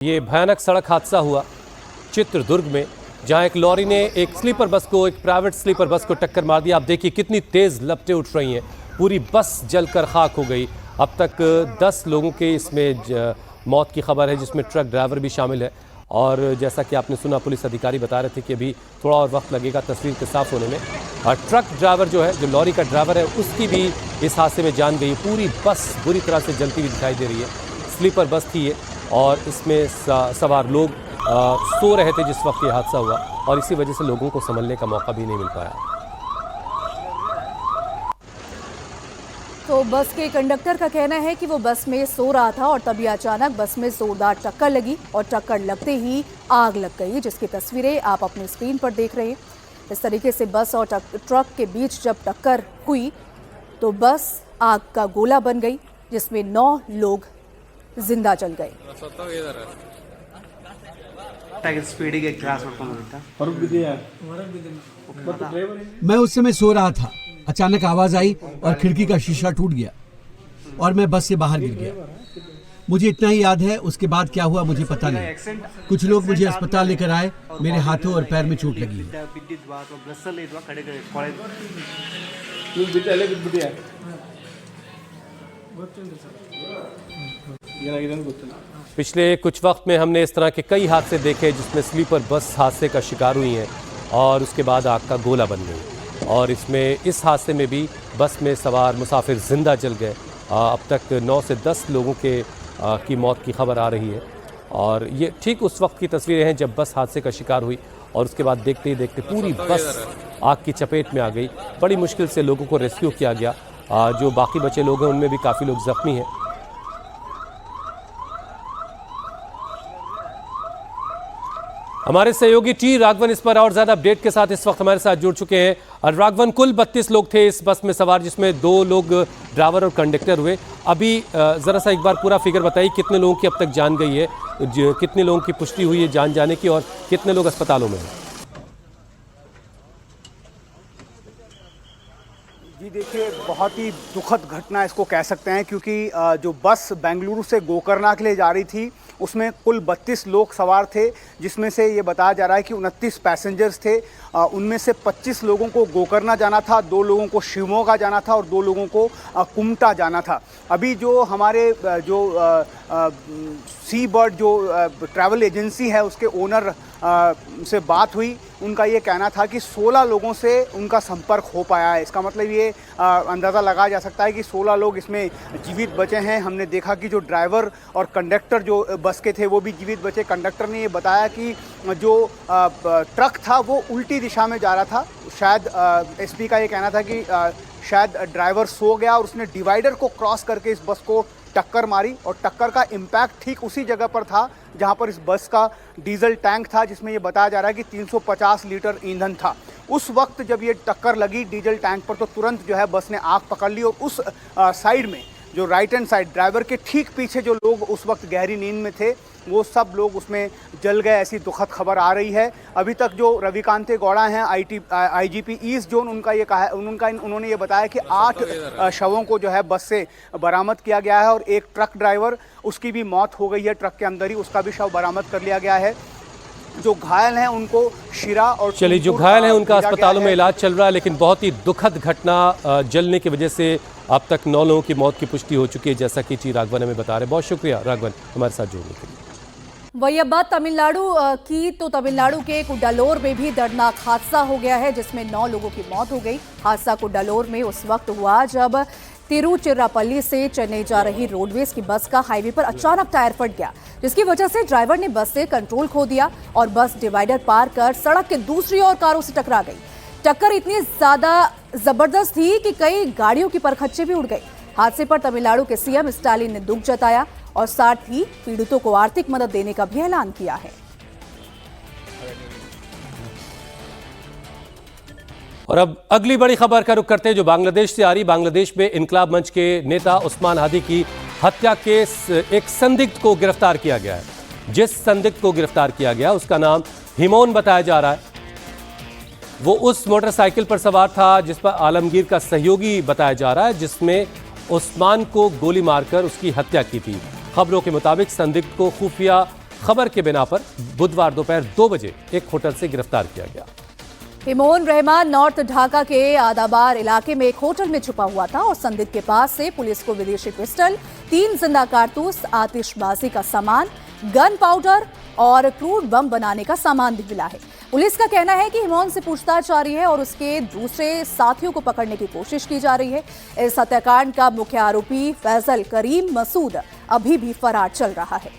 ये भयानक सड़क हादसा हुआ चित्रदुर्ग में, जहां एक लॉरी ने एक स्लीपर बस को, एक प्राइवेट स्लीपर बस को टक्कर मार दिया। आप देखिए कितनी तेज लपटें उठ रही हैं, पूरी बस जलकर खाक हो गई। अब तक 10 लोगों के इसमें मौत की खबर है, जिसमें ट्रक ड्राइवर भी शामिल है। और जैसा कि आपने सुना, पुलिस अधिकारी बता रहे थे कि अभी थोड़ा और वक्त लगेगा तस्वीर के साफ होने में। और ट्रक ड्राइवर जो है, जो लॉरी का ड्राइवर है, उसकी भी इस हादसे में जान गई। पूरी बस बुरी तरह से जलती हुई दिखाई दे रही है। स्लीपर बस थी ये, और इसमें सवार लोग सो रहे थे जिस वक्त ये हादसा हुआ, और इसी वजह से लोगों को संभलने का मौका भी नहीं मिल पाया। तो बस के कंडक्टर का कहना है कि वो बस में सो रहा था और तभी अचानक बस में जोरदार टक्कर लगी और टक्कर लगते ही आग लग गई, जिसकी तस्वीरें आप अपनी स्क्रीन पर देख रहे हैं। इस तरीके से बस और ट्रक के बीच जब टक्कर हुई तो बस आग का गोला बन गई, जिसमें 9 लोग जिंदा जल गए। मैं उस समय सो रहा था, अचानक आवाज आई और खिड़की का शीशा टूट गया और मैं बस से बाहर गिर गया। मुझे इतना ही याद है, उसके बाद क्या हुआ मुझे पता नहीं। कुछ लोग मुझे अस्पताल लेकर आए, मेरे हाथों और पैर में चोट लगी। पिछले कुछ वक्त में हमने इस तरह के कई हादसे देखे जिसमें स्लीपर बस हादसे का शिकार हुई हैं और उसके बाद आग का गोला बन गई। और इसमें इस हादसे में भी बस में सवार मुसाफिर जिंदा जल गए। अब तक 9 से 10 लोगों की मौत की खबर आ रही है। और ये ठीक उस वक्त की तस्वीरें हैं जब बस हादसे का शिकार हुई, और उसके बाद देखते ही देखते पूरी बस आग की चपेट में आ गई। बड़ी मुश्किल से लोगों को रेस्क्यू किया गया। जो बाकी बचे लोग हैं उनमें भी काफ़ी लोग जख्मी हैं। हमारे सहयोगी टी राघवन इस पर और ज्यादा अपडेट के साथ इस वक्त हमारे साथ जुड़ चुके हैं। और राघवन, कुल 32 लोग थे इस बस में सवार, जिसमें 2 लोग ड्राइवर और कंडक्टर हुए। अभी जरा सा एक बार पूरा फिगर बताइए, कितने लोगों की अब तक जान गई है, कितने लोगों की पुष्टि हुई है जान जाने की, और कितने लोग अस्पतालों में हैं? जी देखिए, बहुत ही दुखद घटना इसको कह सकते हैं, क्योंकि जो बस बेंगलुरु से गोकर्णा के लिए जा रही थी उसमें कुल 32 लोग सवार थे, जिसमें से ये बताया जा रहा है कि 29 पैसेंजर्स थे। उनमें से 25 लोगों को गोकर्णा जाना था, 2 लोगों को शिवमोगा जाना था और 2 लोगों को कुमटा जाना था। अभी जो हमारे सी बर्ड जो ट्रैवल एजेंसी है उसके ओनर से बात हुई, उनका ये कहना था कि 16 लोगों से उनका संपर्क हो पाया है। इसका मतलब ये अंदाज़ा लगाया जा सकता है कि 16 लोग इसमें जीवित बचे हैं। हमने देखा कि जो ड्राइवर और कंडक्टर जो बस के थे वो भी जीवित बचे। कंडक्टर ने ये बताया कि जो ट्रक था वो उल्टी दिशा में जा रहा था। शायद एसपी का ये कहना था कि शायद ड्राइवर सो गया और उसने डिवाइडर को क्रॉस करके इस बस को टक्कर मारी, और टक्कर का इम्पैक्ट ठीक उसी जगह पर था जहां पर इस बस का डीजल टैंक था, जिसमें ये बताया जा रहा है कि 350 लीटर ईंधन था। उस वक्त जब ये टक्कर लगी डीजल टैंक पर, तो तुरंत जो है बस ने आग पकड़ ली, और उस साइड में जो राइट हैंड साइड ड्राइवर के ठीक पीछे जो लोग उस वक्त गहरी नींद में थे वो सब लोग उसमें जल गए, ऐसी दुखद खबर आ रही है। अभी तक जो रविकांते गौड़ा हैं आईजीपी ईस्ट जोन, उनका ये कहा, उन्होंने ये बताया कि 8 शवों को जो है बस से बरामद किया गया है, और एक ट्रक ड्राइवर उसकी भी मौत हो गई है ट्रक के अंदर ही, उसका भी शव बरामद कर लिया गया है। जो घायल हैं उनको शिरा और चलिए, जो घायल हैं उनका अस्पतालों में इलाज चल रहा है। लेकिन बहुत ही दुखद घटना, जलने की वजह से अब तक 9 लोगों की मौत की पुष्टि हो चुकी है, जैसा कि टी राघवन हमें बता रहे हैं। बहुत शुक्रिया राघवन हमारे साथ जुड़ने के लिए। वही अब बात तमिलनाडु की, तो तमिलनाडु के कुडालोर में भी दर्दनाक हादसा हो गया है, जिसमें 9 लोगों की मौत हो गई। हादसा कुडालोर में उस वक्त हुआ जब तिरुचिरापल्ली से चेन्नई जा रही रोडवेज की बस का हाईवे पर अचानक टायर फट गया, जिसकी वजह से ड्राइवर ने बस से कंट्रोल खो दिया और बस डिवाइडर पार कर सड़क के दूसरी ओर कारों से टकरा गई। टक्कर इतनी ज्यादा जबरदस्त थी कि कई गाड़ियों की परखच्चे भी उड़ गई। हादसे पर तमिलनाडु के सीएम स्टालिन ने दुख जताया और साथ ही पीड़ितों को आर्थिक मदद देने का भी ऐलान किया है। और अब अगली बड़ी खबर का रुख करते हैं जो बांग्लादेश से आ रही। बांग्लादेश में इनकलाब मंच के नेता उस्मान हादी की हत्या के एक संदिग्ध को गिरफ्तार किया गया है। जिस संदिग्ध को गिरफ्तार किया गया उसका नाम हिमोन बताया जा रहा है। वो उस मोटरसाइकिल पर सवार था जिस पर आलमगीर का सहयोगी बताया जा रहा है, जिसमें उस्मान को गोली मारकर उसकी हत्या की थी। खबरों के मुताबिक संदिग्ध को खुफिया खबर के बिना पर बुधवार दोपहर 2 बजे एक होटल से गिरफ्तार किया गया। इमोन रहमान नॉर्थ ढाका के आदाबार इलाके में एक होटल में छुपा हुआ था और संदिग्ध के पास से पुलिस को विदेशी पिस्टल, 3 जिंदा कारतूस, आतिशबाजी का सामान, गन पाउडर और क्रूड बम बनाने का सामान भी मिला है। पुलिस का कहना है कि इमोन से पूछताछ जारी है और उसके दूसरे साथियों को पकड़ने की कोशिश की जा रही है। इस हत्याकांड का मुख्य आरोपी फैजल करीम मसूद अभी भी फरार चल रहा है।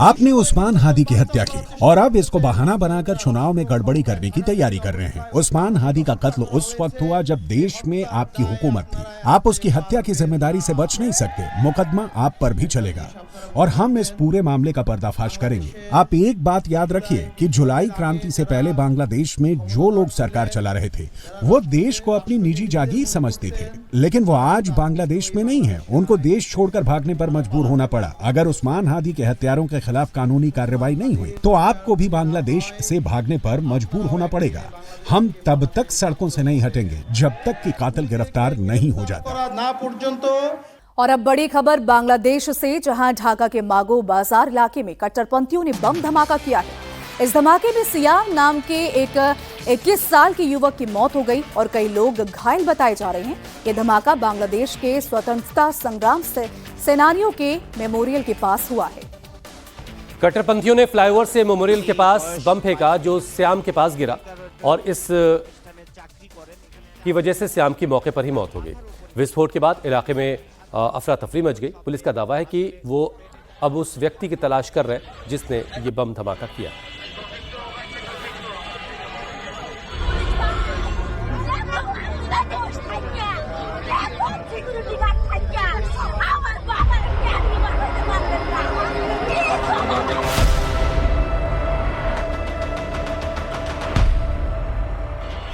आपने उस्मान हादी की हत्या की और अब इसको बहाना बनाकर चुनाव में गड़बड़ी करने की तैयारी कर रहे हैं। उस्मान हादी का कत्ल उस वक्त हुआ जब देश में आपकी हुकूमत थी। आप उसकी हत्या की जिम्मेदारी से बच नहीं सकते। मुकदमा आप पर भी चलेगा और हम इस पूरे मामले का पर्दाफाश करेंगे। आप एक बात याद रखिए कि जुलाई क्रांति से पहले बांग्लादेश में जो लोग सरकार चला रहे थे वो देश को अपनी निजी जागीर समझते थे, लेकिन वो आज बांग्लादेश में नहीं है। उनको देश छोड़कर भागने पर मजबूर होना पड़ा। अगर उस्मान हादी के हत्यारों के खिलाफ कानूनी कार्रवाई नहीं हुई तो आपको भी बांग्लादेश से भागने पर मजबूर होना पड़ेगा। हम तब तक सड़कों से नहीं हटेंगे जब तक कि कातिल गिरफ्तार नहीं हो जाता। और अब बड़ी खबर बांग्लादेश से, जहां ढाका के मागो बाजार इलाके में कट्टरपंथियों ने बम धमाका किया है। इस धमाके में सियाम नाम के एक 21 साल के युवक की मौत हो गई और कई लोग घायल बताए जा रहे हैं। यह धमाका बांग्लादेश के स्वतंत्रता संग्राम से सेनानियों के मेमोरियल के पास हुआ है। कट्टरपंथियों ने फ्लाईओवर से मेमोरियल के पास बम फेंका जो श्याम के पास गिरा और इस की वजह से श्याम की मौके पर ही मौत हो गई। विस्फोट के बाद इलाके में अफरा तफरी मच गई। पुलिस का दावा है कि वो अब उस व्यक्ति की तलाश कर रहे हैं जिसने ये बम धमाका किया।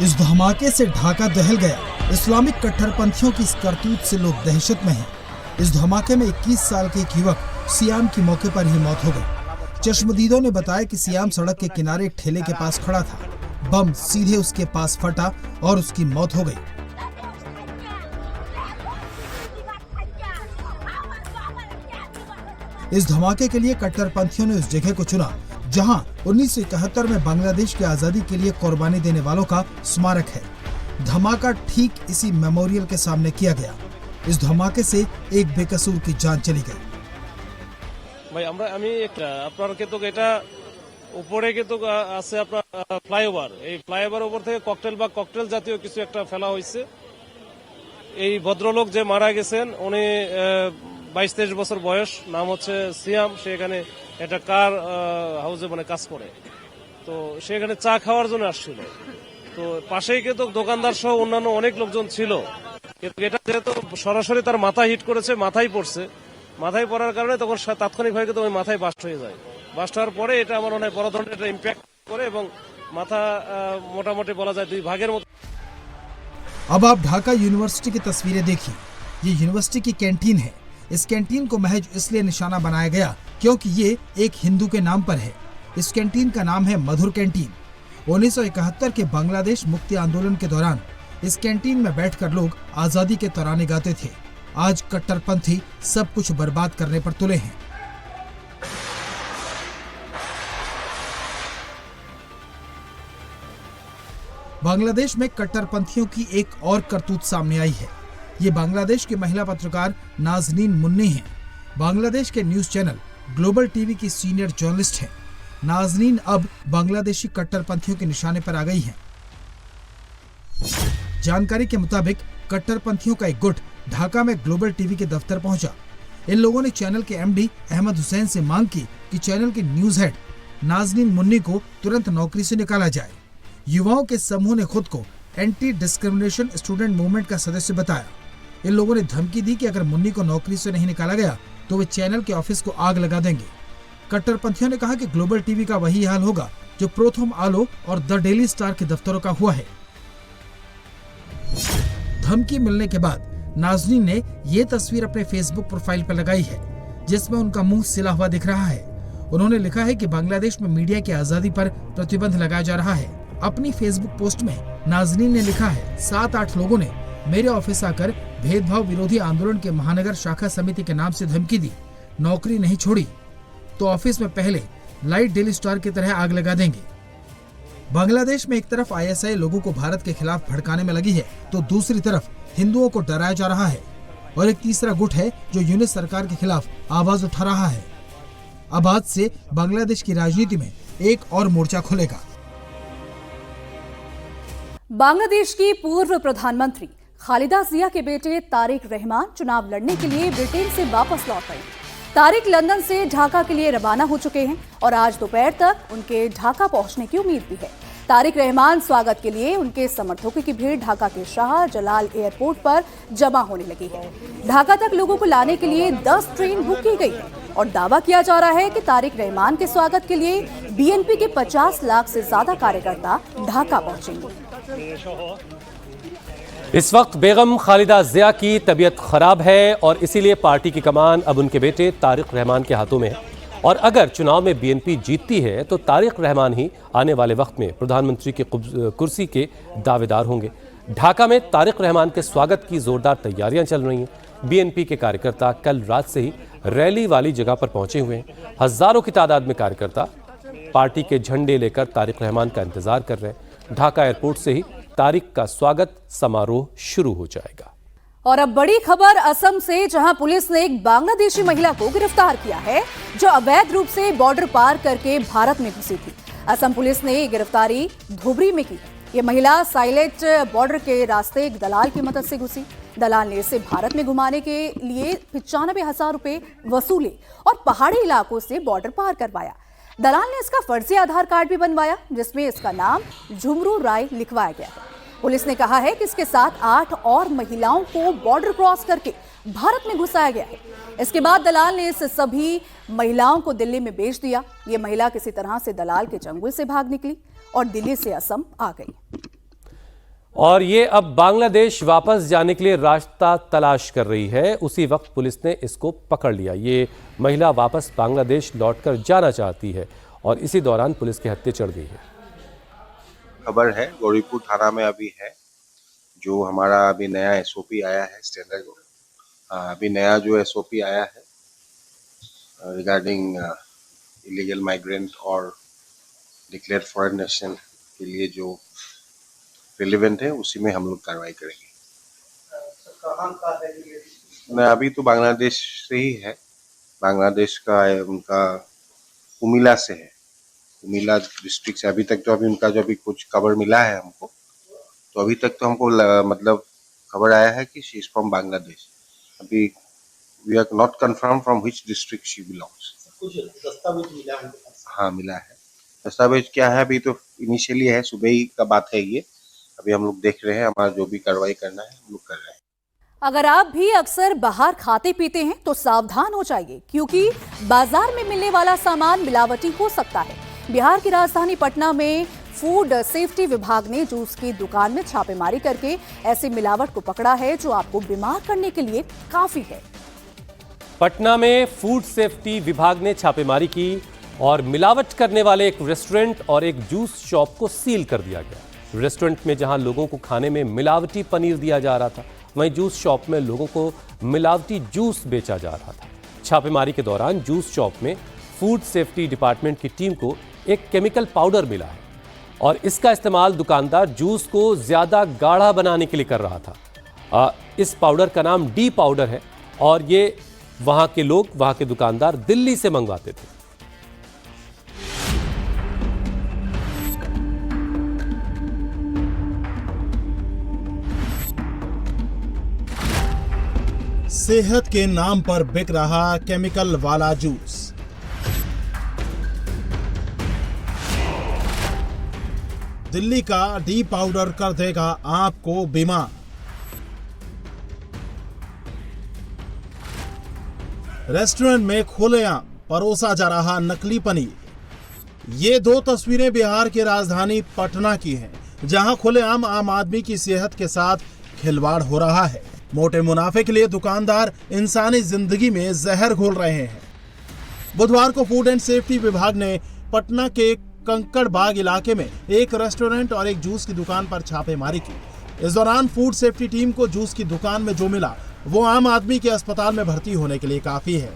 इस धमाके से ढाका दहल गया। इस्लामिक कट्टरपंथियों की इस करतूत से लोग दहशत में हैं। इस धमाके में 21 साल के एक युवक सियाम की मौके पर ही मौत हो गई। चश्मदीदों ने बताया कि सियाम सड़क के किनारे एक ठेले के पास खड़ा था। बम सीधे उसके पास फटा और उसकी मौत हो गई। इस धमाके के लिए कट्टरपंथियों ने उस जगह को चुना जहां 1971 में बांग्लादेश की आजादी के लिए कुर्बानी देने वालों का स्मारक है। धमाका ठीक इसी मेमोरियल के सामने किया गया। इस धमाके से एक बेकसूर की जान चली गई। ভাই আমি আপনার কিন্তু এটা উপরে কিন্তু আছে আপনার ফ্লাইওভার, এই ফ্লাইওভার উপর থেকে ককটেল জাতীয় কিছু একটা ফেলা হয়েছে। এই ভদ্রলোক যে মারা গেছেন উনি 22-23 বছর বয়স, নাম হচ্ছে সিয়াম। সে এখানে একটা কার হাউসে মানে কাজ করে, তো সে এখানে চা খাওয়ার জন্য আসছিল। তো পাশেই কিন্তু দোকানদার সহ অন্যান্য অনেক লোকজন ছিল, কিন্তু এটা যেহেতু সরাসরি তার মাথা হিট করেছে, মাথায় পড়ছে, মাথায় পড়ার কারণে তখন তাৎক্ষণিকভাবে কিন্তু ওই মাথায় বাস্ট হয়ে যায়। বাস্ট হওয়ার পরে এটা আমার মনে হয় বড় ধরনের একটা ইম্প্যাক্ট করে এবং মাথা মোটামুটি বলা যায় 2 ভাগের মতো। अब आप ढाका यूनिवर्सिटी की तस्वीरें देखिए। ये यूनिवर्सिटी की कैंटीन है। इस कैंटीन को महज इसलिए निशाना बनाया गया क्योंकि ये एक हिंदू के नाम पर है। इस कैंटीन का नाम है मधुर कैंटीन। 1971 के बांग्लादेश मुक्ति आंदोलन के दौरान इस कैंटीन में बैठकर लोग आजादी के तराने गाते थे। आज कट्टरपंथी सब कुछ बर्बाद करने पर तुले हैं। बांग्लादेश में कट्टरपंथियों की एक और करतूत सामने आई है। ये बांग्लादेश की महिला पत्रकार नाजनीन मुन्नी हैं। बांग्लादेश के न्यूज चैनल ग्लोबल टीवी की सीनियर जर्नलिस्ट हैं। नाजनीन अब बांग्लादेशी कट्टरपंथियों के निशाने पर आ गई हैं। जानकारी के मुताबिक कट्टरपंथियों का एक गुट ढाका में ग्लोबल टीवी के दफ्तर पहुंचा। इन लोगों ने चैनल के एमडी अहमद हुसैन से मांग की कि चैनल के न्यूज हेड नाजनीन मुन्नी को तुरंत नौकरी से निकाला जाए। युवाओं के समूह ने खुद को एंटी डिस्क्रिमिनेशन स्टूडेंट मूवमेंट का सदस्य बताया। इन लोगों ने धमकी दी कि अगर मुन्नी को नौकरी से नहीं निकाला गया तो वे चैनल के ऑफिस को आग लगा देंगे। कट्टरपंथियों ने कहा कि ग्लोबल टीवी का वही हाल होगा जो प्रोथम आलो और द डेली स्टार के दफ्तरों का हुआ है। धमकी मिलने के बाद नाजनीन ने ये तस्वीर अपने फेसबुक प्रोफाइल पर लगाई है जिसमें उनका मुंह सिला हुआ दिख रहा है। उन्होंने लिखा है कि बांग्लादेश में मीडिया की आजादी पर प्रतिबंध लगाया जा रहा है। अपनी फेसबुक पोस्ट में नाजनीन ने लिखा है, 7-8 लोगों ने मेरे ऑफिस आकर भेदभाव विरोधी आंदोलन के महानगर शाखा समिति के नाम से धमकी दी, नौकरी नहीं छोड़ी तो ऑफिस में पहले लाइट डेली स्टार की तरह आग लगा देंगे। बांग्लादेश में एक तरफ आईएसआई लोगों को भारत के खिलाफ भड़काने में लगी है तो दूसरी तरफ हिंदुओं को डराया जा रहा है और एक तीसरा गुट है जो यूनिस सरकार के खिलाफ आवाज उठा रहा है। अब आज से बांग्लादेश की राजनीति में एक और मोर्चा खुलेगा। बांग्लादेश की पूर्व प्रधानमंत्री खालिदा जिया के बेटे तारिक रहमान चुनाव लड़ने के लिए ब्रिटेन से वापस लौट आए। तारिक लंदन से ढाका के लिए रवाना हो चुके हैं और आज दोपहर तक उनके ढाका पहुंचने की उम्मीद भी है। तारिक रहमान स्वागत के लिए उनके समर्थकों की भीड़ ढाका के शाह जलाल एयरपोर्ट पर जमा होने लगी है। ढाका तक लोगों को लाने के लिए 10 ट्रेन बुक की गई है और दावा किया जा रहा है कि तारिक रहमान के स्वागत के लिए बीएनपी के 50 लाख से ज्यादा कार्यकर्ता ढाका पहुंचेंगे। इस वक्त बेगम खालिदा जिया की तबीयत खराब है और इसीलिए पार्टी की कमान अब उनके बेटे तारिक रहमान के हाथों में है और अगर चुनाव में बीएनपी जीतती है तो तारिक रहमान ही आने वाले वक्त में प्रधानमंत्री की कुर्सी के दावेदार होंगे। ढाका में तारिक रहमान के स्वागत की जोरदार तैयारियां चल रही हैं। बीएनपी के कार्यकर्ता कल रात से ही रैली वाली जगह पर पहुंचे हुए हैं। हजारों की तादाद में कार्यकर्ता पार्टी के झंडे लेकर तारिक रहमान का इंतजार कर रहे हैं। ढाका एयरपोर्ट से ही तारिक का स्वागत समारोह शुरू हो जाएगा। और अब बड़ी खबर असम से, जहां पुलिस ने एक बांग्लादेशी महिला को गिरफ्तार किया है जो अवैध रूप से बॉर्डर पार करके भारत में घुसी थी। असम पुलिस ने गिरफ्तारी धुबरी में की। ये महिला साइलेंट बॉर्डर के रास्ते एक दलाल की मदद से घुसी। दलाल ने इसे भारत में घुमाने के लिए 95,000 रुपए वसूले और पहाड़ी इलाकों से बॉर्डर पार करवाया। दलाल ने इसका फर्जी आधार कार्ड भी बनवाया जिसमें इसका नाम झुमरू राय लिखवाया गया है। पुलिस ने कहा है कि इसके साथ 8 और महिलाओं को बॉर्डर क्रॉस करके भारत में घुसाया गया है। इसके बाद दलाल ने इस सभी महिलाओं को दिल्ली में बेच दिया। ये महिला किसी तरह से दलाल के चंगुल से भाग निकली और दिल्ली से असम आ गई और ये अब बांग्लादेश वापस जाने के लिए रास्ता तलाश कर रही है। उसी वक्त पुलिस ने इसको पकड़ लिया। ये महिला वापस बांग्लादेश लौटकर जाना चाहती है और इसी दौरान पुलिस के हत्थे चढ़ गई है। खबर है गौरीपुर थाना में अभी है जो हमारा अभी नया एसओपी आया है स्टैंडर्ड। अभी नया जो एसओपी आया है रिगार्डिंग इलीगल माइग्रेंट और डिक्लेयर्ड फॉरेन नेशनल के लिए जो रिलेवेंट है उसी में हम लोग कार्रवाई करेंगे। नहीं, अभी तो बांग्लादेश से ही है। बांग्लादेश का है, उनका कुमिला से है, कुमिला डिस्ट्रिक्ट से। अभी तक तो अभी उनका जो अभी कुछ खबर मिला है हमको, तो अभी तक तो हमको मतलब खबर आया है कि शी इज फ्रॉम बांग्लादेश। अभी we are not confirm from which district she belongs. कुछ दस्तावेज मिला है? हाँ मिला है। दस्तावेज क्या है अभी तो इनिशियली है, सुबह ही का बात है ये। अभी हम लोग देख रहे हैं, हमारा जो भी कार्रवाई करना है हम लोग कर रहे हैं। अगर आप भी अक्सर बाहर खाते पीते हैं तो सावधान हो जाइए क्योंकि बाजार में मिलने वाला सामान मिलावटी हो सकता है। बिहार की राजधानी पटना में फूड सेफ्टी विभाग ने जूस की दुकान में छापेमारी करके ऐसी मिलावट को पकड़ा है जो आपको बीमार करने के लिए काफी है। पटना में फूड सेफ्टी विभाग ने छापेमारी की और मिलावट करने वाले एक रेस्टोरेंट और एक जूस शॉप को सील कर दिया गया। रेस्टोरेंट में जहां लोगों को खाने में मिलावटी पनीर दिया जा रहा था, वहीं जूस शॉप में लोगों को मिलावटी जूस बेचा जा रहा था। छापेमारी के दौरान जूस शॉप में फूड सेफ्टी डिपार्टमेंट की टीम को एक केमिकल पाउडर मिला है और इसका इस्तेमाल दुकानदार जूस को ज्यादा गाढ़ा बनाने के लिए कर रहा था। इस पाउडर का नाम डी पाउडर है और ये वहां के लोग, वहां के दुकानदार दिल्ली से मंगवाते थे। सेहत के नाम पर बिक रहा केमिकल वाला जूस। दिल्ली का डी पाउडर कर देगा आपको बीमार। रेस्टोरेंट में खुलेआम परोसा जा रहा नकली पनीर। ये 2 तस्वीरें बिहार की राजधानी पटना की हैं, जहां खुलेआम आम आदमी की सेहत के साथ खिलवाड़ हो रहा है। मोटे मुनाफे के लिए दुकानदार इंसानी जिंदगी में जहर घोल रहे हैं। बुधवार को फूड एंड सेफ्टी विभाग ने पटना के कंकड़ बाग इलाके में एक रेस्टोरेंट और एक जूस की दुकान पर छापेमारी की। इस दौरान फूड सेफ्टी टीम को जूस की दुकान में जो मिला वो आम आदमी के अस्पताल में भर्ती होने के लिए काफी है।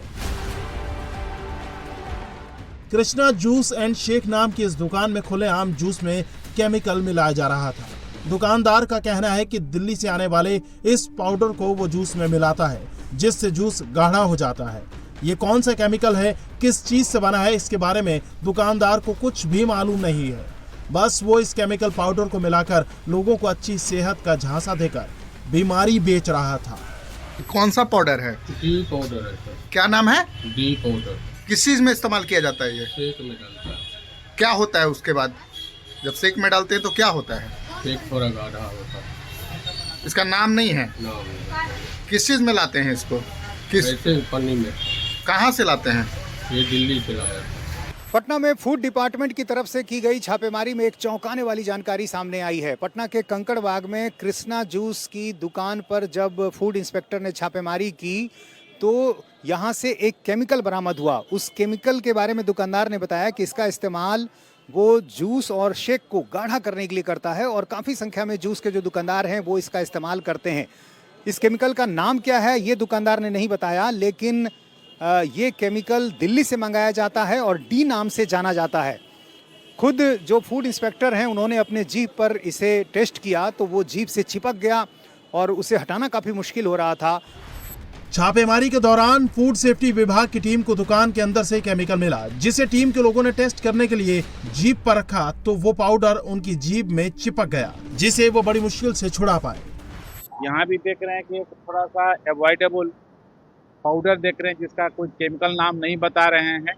कृष्णा जूस एंड शेक नाम की इस दुकान में खुलेआम जूस में केमिकल मिलाया जा रहा था। दुकानदार का कहना है कि दिल्ली से आने वाले इस पाउडर को वो जूस में मिलाता है, जिससे जूस गाढ़ा हो जाता है। ये कौन सा केमिकल है, किस चीज से बना है, इसके बारे में दुकानदार को कुछ भी मालूम नहीं है। बस वो इस केमिकल पाउडर को मिलाकर लोगों को अच्छी सेहत का झांसा देकर बीमारी बेच रहा था। कौन सा पाउडर है? डी पाउडर है सर। क्या नाम है? D powder. किस चीज में इस्तेमाल किया जाता है ये? शेक में डालता है। क्या होता है उसके बाद जब शेक में डालते हैं तो क्या होता है? शेक थोड़ा गाढ़ा होता है। इसका नाम नहीं है? नाम किस चीज में लाते हैं इसको? किस ऐसे पन्नी में। कहाँ से लाते हैं? ये दिल्ली से लाया। पटना में फूड डिपार्टमेंट की तरफ से की गई छापेमारी में एक चौंकाने वाली जानकारी सामने आई है। पटना के कंकड़बाग में कृष्णा जूस की दुकान पर जब फूड इंस्पेक्टर ने छापेमारी की तो यहाँ से एक केमिकल बरामद हुआ। उस केमिकल के बारे में दुकानदार ने बताया कि इसका इस्तेमाल वो जूस और शेक को गाढ़ा करने के लिए करता है और काफ़ी संख्या में जूस के जो दुकानदार हैं वो इसका इस्तेमाल करते हैं। इस केमिकल का नाम क्या है ये दुकानदार ने नहीं बताया, लेकिन ये केमिकल दिल्ली से मंगाया जाता है और डी नाम से जाना जाता है। खुद जो फूड इंस्पेक्टर हैं उन्होंने अपने जीभ पर इसे टेस्ट किया तो वो जीभ से चिपक गया और उसे हटाना काफ़ी मुश्किल हो रहा था। छापेमारी के दौरान फूड सेफ्टी विभाग की टीम को दुकान के अंदर से केमिकल मिला, जिसे टीम के लोगों ने टेस्ट करने के लिए जीभ पर रखा तो वो पाउडर उनकी जीभ में चिपक गया, जिसे वो बड़ी मुश्किल से छुड़ा पाए। यहाँ भी देख रहे हैं कि थोड़ा सा अवॉइडेबल पाउडर देख रहे हैं जिसका कोई केमिकल नाम नहीं बता रहे हैं।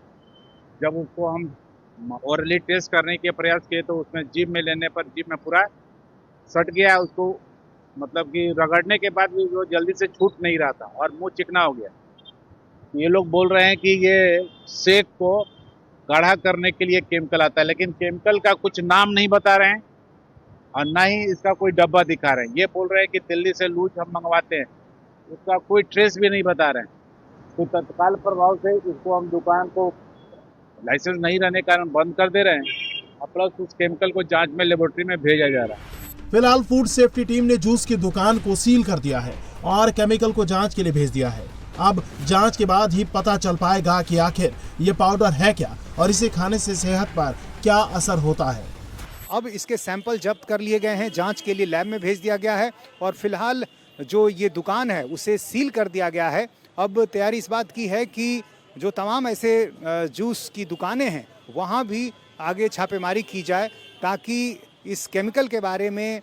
जब उसको हम ओरली टेस्ट करने के प्रयास किए तो उसमें जीभ में लेने पर जीभ में पूरा सट गया, उसको मतलब कि रगड़ने के बाद भी वो जल्दी से छूट नहीं रहा था और मुंह चिकना हो गया। ये लोग बोल रहे हैं कि ये शेक को गाढ़ा करने के लिए केमिकल आता है, लेकिन केमिकल का कुछ नाम नहीं बता रहे हैं और ना ही इसका कोई डब्बा दिखा रहे हैं। ये बोल रहे हैं कि दिल्ली से लूज हम मंगवाते हैं, उसका कोई ट्रेस भी नहीं बता रहे हैं। तो तत्काल प्रभाव से इसको हम दुकान को लाइसेंस नहीं रहने के कारण बंद कर दे रहे हैं और प्लस उस केमिकल को जांच में लेबोरेटरी में भेजा जा रहा है। फिलहाल फूड सेफ्टी टीम ने जूस की दुकान को सील कर दिया है और केमिकल को जांच के लिए भेज दिया है। अब जांच के बाद ही पता चल पाएगा कि आखिर ये पाउडर है क्या और इसे खाने से सेहत पर क्या असर होता है। अब इसके सैंपल जब्त कर लिए गए हैं, जांच के लिए लैब में भेज दिया गया है और फिलहाल जो ये दुकान है उसे सील कर दिया गया है। अब तैयारी इस बात की है कि जो तमाम ऐसे जूस की दुकानें हैं वहाँ भी आगे छापेमारी की जाए ताकि इस केमिकल के बारे में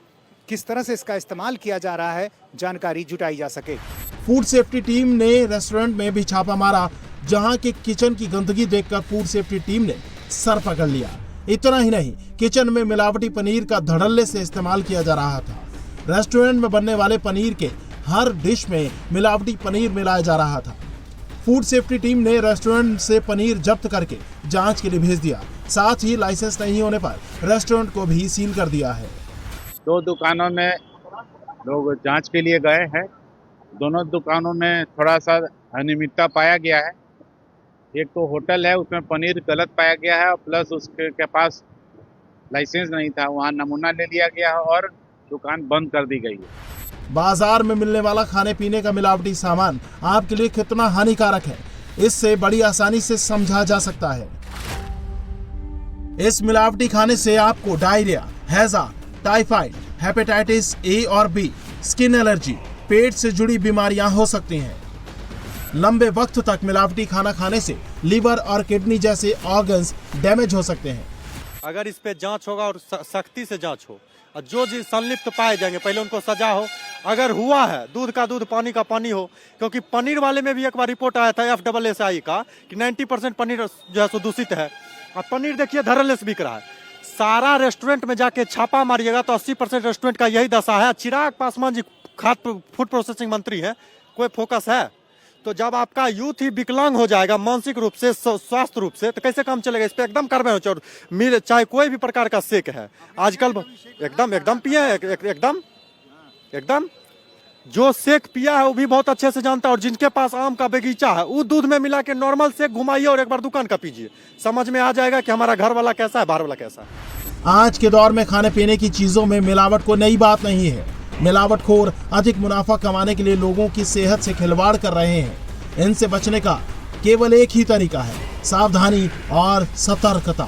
किस तरह से इसका इस्तेमाल किया जा रहा है जानकारी जुटाई जा सके। फूड सेफ्टी टीम ने रेस्टोरेंट में भी छापा मारा, जहां के किचन की गंदगी देखकर फूड सेफ्टी टीम ने सर पकड़ लिया। इतना ही नहीं, किचन में मिलावटी पनीर का धड़ल्ले से इस्तेमाल किया जा रहा था। रेस्टोरेंट में बनने वाले पनीर के हर डिश में मिलावटी पनीर मिलाया जा रहा था। फूड सेफ्टी टीम ने रेस्टोरेंट से पनीर जब्त करके जांच के लिए भेज दिया। साथ ही लाइसेंस नहीं होने पर रेस्टोरेंट को भी सील कर दिया है। 2 दुकानों में लोग जांच के लिए गए हैं। दोनों दुकानों में थोड़ा सा अनियमितता पाया गया है। एक तो होटल है उसमें पनीर गलत पाया गया है और प्लस उसके के पास लाइसेंस नहीं था, वहाँ नमूना ले लिया गया है और दुकान बंद कर दी गई है। बाजार में मिलने वाला खाने पीने का मिलावटी सामान आपके लिए कितना हानिकारक है, इससे बड़ी आसानी से समझा जा सकता है। इस मिलावटी खाने से आपको डायरिया, हैजा, टाइफाइड, हेपेटाइटिस ए और बी, स्किन एलर्जी, पेट से जुड़ी बीमारियां हो सकती हैं। लंबे वक्त तक मिलावटी खाना खाने से लीवर और किडनी जैसे ऑर्गन्स डैमेज हो सकते हैं। अगर इस पे जांच होगा और सख्ती से जांच हो और जो जी संलिप्त पाए जाएंगे पहले उनको सजा हो। अगर हुआ है दूध का दूध पानी का पानी हो, क्योंकि पनीर वाले में भी एक बार रिपोर्ट आया था FSSAI का कि 90% पनीर जो है सो दूषित है और पनीर देखिए धड़ल्ले से बिक रहा है। सारा रेस्टोरेंट में जाके छापा मारिएगा तो 80% रेस्टोरेंट का यही दशा है। चिराग पासवान जी खाद्य फूड प्रोसेसिंग मंत्री है, कोई फोकस है? तो जब आपका यूथ ही विकलांग हो जाएगा मानसिक रूप से, स्वास्थ्य रूप से, तो कैसे काम चलेगा? इस पे एकदम कार्रवाई हो। मिल चाहे कोई भी प्रकार का शेक है आजकल एकदम पिए एकदम जो शेक पिया है वो भी बहुत अच्छे से जानता है और जिनके पास आम का बगीचा है वो दूध में मिला के नॉर्मल शेक घुमाइए और एक बार दुकान का पीजिए, समझ में आ जाएगा कि हमारा घर वाला कैसा है, बाहर वाला कैसा है। आज के दौर में खाने पीने की चीजों में मिलावट को नई बात नहीं है। मिलावटखोर अधिक मुनाफा कमाने के लिए लोगों की सेहत से खिलवाड़ कर रहे हैं। इनसे बचने का केवल एक ही तरीका है, सावधानी और सतर्कता।